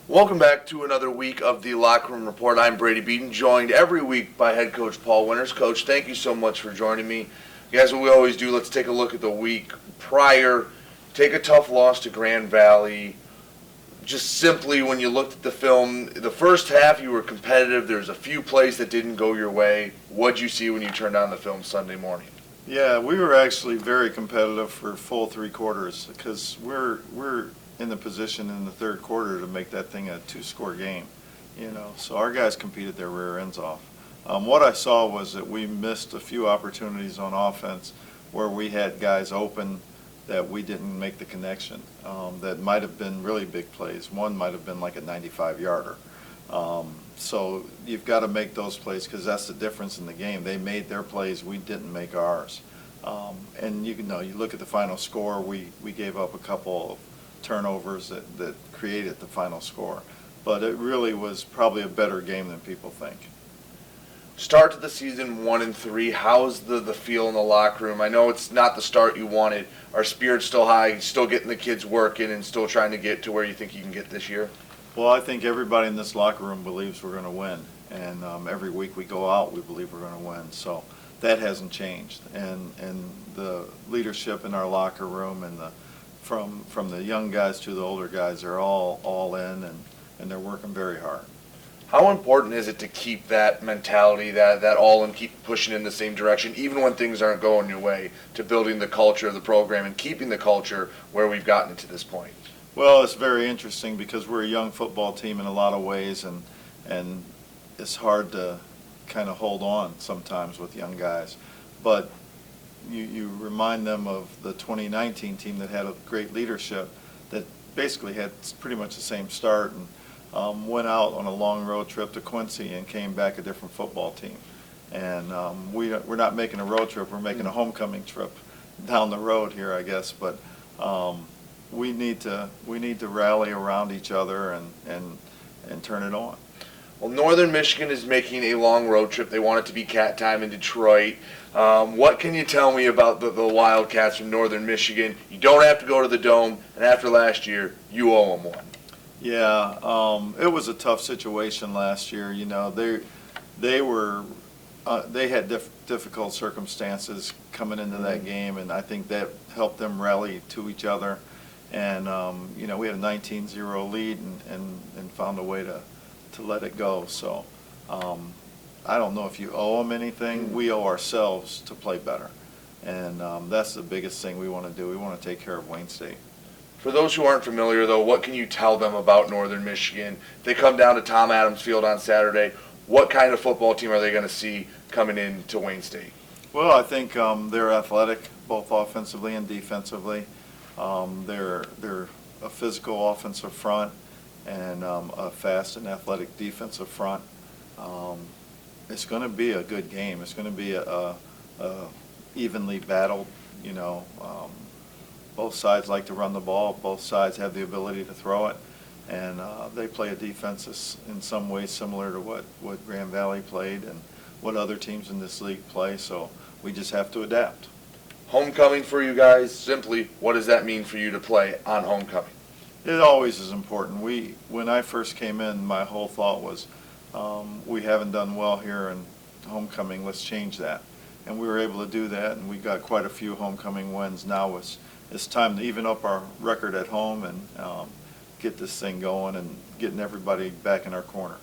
Welcome back to another week of the Locker Room Report. I'm Brady Beedon, joined every week by head coach Paul Winters. Coach, thank you so much for joining me. Guys, what we always do, let's take a look at the week prior. Take a tough loss to Grand Valley. Just simply, when you looked at the film, the first half you were competitive. There's a few plays that didn't go your way. What'd you see when you turned on the film Sunday morning? Yeah, we were actually very competitive for full three quarters because we're in the position in the third quarter to make that thing a two-score game, So our guys competed their rear ends off. What I saw was that we missed a few opportunities on offense where we had guys open that we didn't make the connection. That might have been really big plays. One might have been like a 95-yarder. So you've got to make those plays because that's the difference in the game. They made their plays, we didn't make ours. And you look at the final score, we gave up a couple of turnovers that created the final score. But it really was probably a better game than people think. Start to the season 1-3. How's the feel in the locker room? I know it's not the start you wanted. Are spirits still high? Still getting the kids working and still trying to get to where you think you can get this year? Well, I think everybody in this locker room believes we're going to win. And every week we go out, we believe we're going to win. So that hasn't changed. And the leadership in our locker room and from the young guys to the older guys are all in, and they're working very hard. How important is it to keep that mentality, that all, and keep pushing in the same direction, even when things aren't going your way, to building the culture of the program and keeping the culture where we've gotten to this point? Well, it's very interesting because we're a young football team in a lot of ways, and it's hard to kind of hold on sometimes with young guys. But you remind them of the 2019 team that had a great leadership that basically had pretty much the same start and went out on a long road trip to Quincy and came back a different football team. And we're not making a road trip, we're making a homecoming trip down the road here, I guess. But we need to rally around each other and turn it on. Well, Northern Michigan is making a long road trip. They want it to be cat time in Detroit. What can you tell me about the Wildcats from Northern Michigan? You don't have to go to the Dome, and after last year, you owe them one. Yeah, it was a tough situation last year. They had difficult circumstances coming into that game, and I think that helped them rally to each other. And we had a 19-0 lead and found a way to let it go. So I don't know if you owe them anything. We owe ourselves to play better. And that's the biggest thing we want to do. We want to take care of Wayne State. For those who aren't familiar, though, what can you tell them about Northern Michigan? If they come down to Tom Adams Field on Saturday, what kind of football team are they going to see coming into Wayne State? Well, I think they're athletic, both offensively and defensively. They're a physical offensive front and a fast and athletic defensive front. It's going to be a good game. It's going to be a evenly battled. Both sides like to run the ball. Both sides have the ability to throw it, and they play a defense that's in some ways similar to what Grand Valley played and what other teams in this league play. So we just have to adapt. Homecoming for you guys, simply, what does that mean for you to play on homecoming? It always is important. When I first came in, my whole thought was, we haven't done well here in homecoming, let's change that. And we were able to do that, and we got quite a few homecoming wins. Now it's time to even up our record at home and get this thing going and getting everybody back in our corner.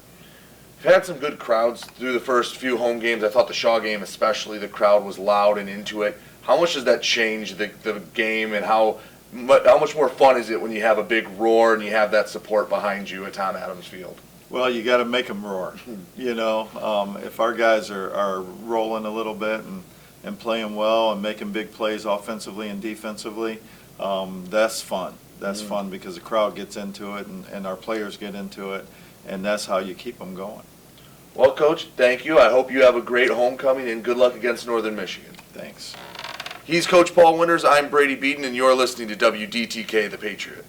We've had some good crowds through the first few home games. I thought the Shaw game especially, the crowd was loud and into it. How much does that change the game, and how much more fun is it when you have a big roar and you have that support behind you at Tom Adams Field? Well, you got to make them roar. If our guys are rolling a little bit and playing well and making big plays offensively and defensively, that's fun. That's fun because the crowd gets into it and our players get into it, and that's how you keep them going. Well, Coach, thank you. I hope you have a great homecoming and good luck against Northern Michigan. Thanks. He's Coach Paul Winters. I'm Brady Beedon, and you're listening to WDTK, The Patriot.